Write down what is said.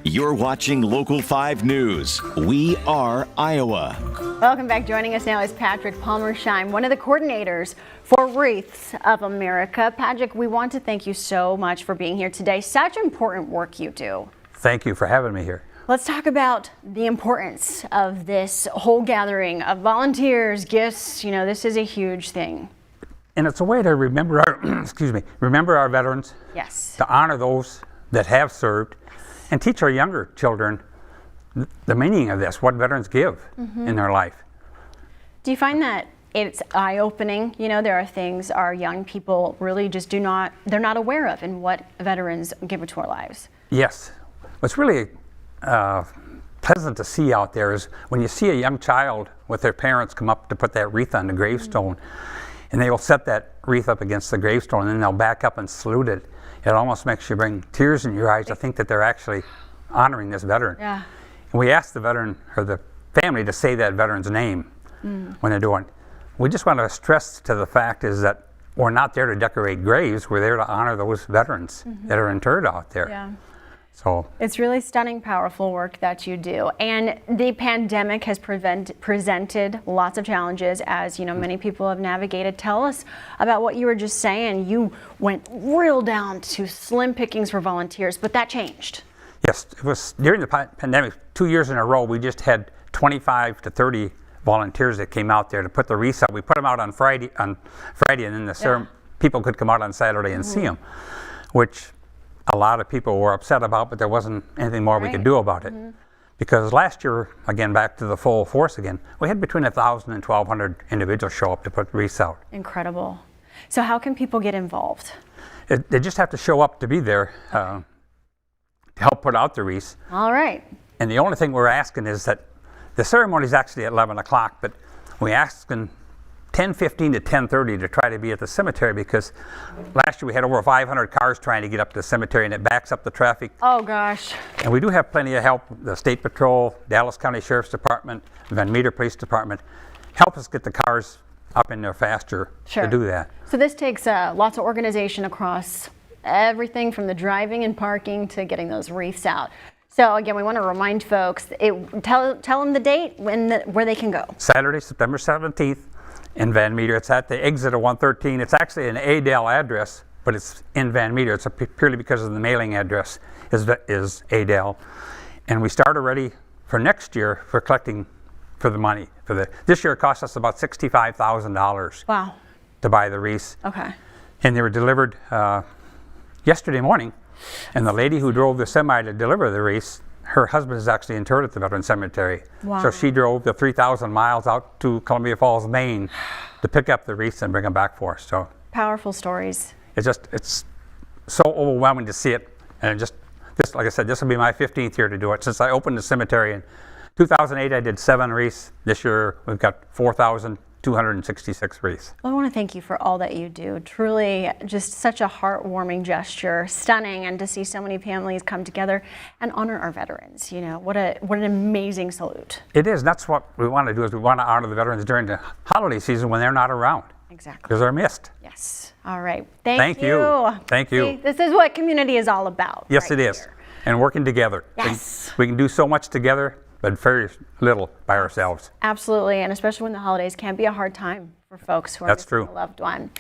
You're watching Local 5 News. We are Iowa. Welcome back. Joining us now is Patrick Palmersheim, one of the coordinators for Wreaths of America. Patrick, we want to thank you so much for being here today. Such important work you do. Thank you for having me here. Let's talk about the importance of this whole gathering of volunteers, gifts. You know, this is a huge thing. And it's a way to remember our, remember our veterans. Yes. To honor those that have served and teach our younger children the meaning of this, what veterans give in their life. Do you find that it's eye-opening? You know, there are things our young people really just they're not aware of in what veterans give to our lives. Yes. What's really pleasant to see out there is when you see a young child with their parents come up to put that wreath on the gravestone, and they will set that wreath up against the gravestone, and then they'll back up and salute it. It almost makes you bring tears in your eyes to think that they're actually honoring this veteran. Yeah. And we ask the veteran or the family to say that veteran's name when they're doing it. We just want to stress to the fact is that we're not there to decorate graves. We're there to honor those veterans that are interred out there. Yeah. So it's really stunning, powerful work that you do. And the pandemic has presented lots of challenges, as you know, many people have navigated. Tell us about what you were just saying. You went real down to slim pickings for volunteers, but that changed. Yes, it was during the pandemic, 2 years in a row, we just had 25 to 30 volunteers that came out there to put the wreaths out. We put them out on Friday, and then people could come out on Saturday and see them, which a lot of people were upset about, but there wasn't anything more we could do about it. Because last year, again, back to the full force again, we had between 1,000 and 1,200 individuals show up to put wreaths out. Incredible. So how can people get involved? They just have to show up to be there to help put out the wreaths. All right. And the only thing we're asking is that the ceremony is actually at 11 o'clock, but we asking 10:15 to 10:30 to try to be at the cemetery, because last year we had over 500 cars trying to get up to the cemetery, and it backs up the traffic. Oh gosh. And we do have plenty of help. The State Patrol, Dallas County Sheriff's Department, Van Meter Police Department help us get the cars up in there faster to do that. So this takes lots of organization across everything from the driving and parking to getting those wreaths out. So again, we want to remind folks, tell them the date where they can go. Saturday, September 17th. In Van Meter. It's at the exit of 113. It's actually an Adel address, but it's in Van Meter. It's purely because of the mailing address is Adel. And we start already for next year for collecting for the money. This year it cost us about $65,000 wow. to buy the wreaths. Okay. And they were delivered yesterday morning. And the lady who drove the semi to deliver the wreaths, her husband is actually interred at the Veterans Cemetery. Wow. So she drove the 3,000 miles out to Columbia Falls, Maine to pick up the wreaths and bring them back for us. So powerful stories. It's so overwhelming to see it. And like I said, this will be my 15th year to do it. Since I opened the cemetery in 2008, I did 7 wreaths. This year we've got 4,266 wreaths. Well, I want to thank you for all that you do. Truly just such a heartwarming gesture, stunning, and to see so many families come together and honor our veterans. You know, what an amazing salute. It is. That's what we want to do, is we want to honor the veterans during the holiday season when they're not around. Exactly. Because they're missed. Yes. All right. Thank you. Thank you. See, this is what community is all about. Yes, right it is. here. And working together. Yes. We can do so much together, but very little by ourselves. Absolutely, and especially when the holidays can be a hard time for folks who are missing a loved one.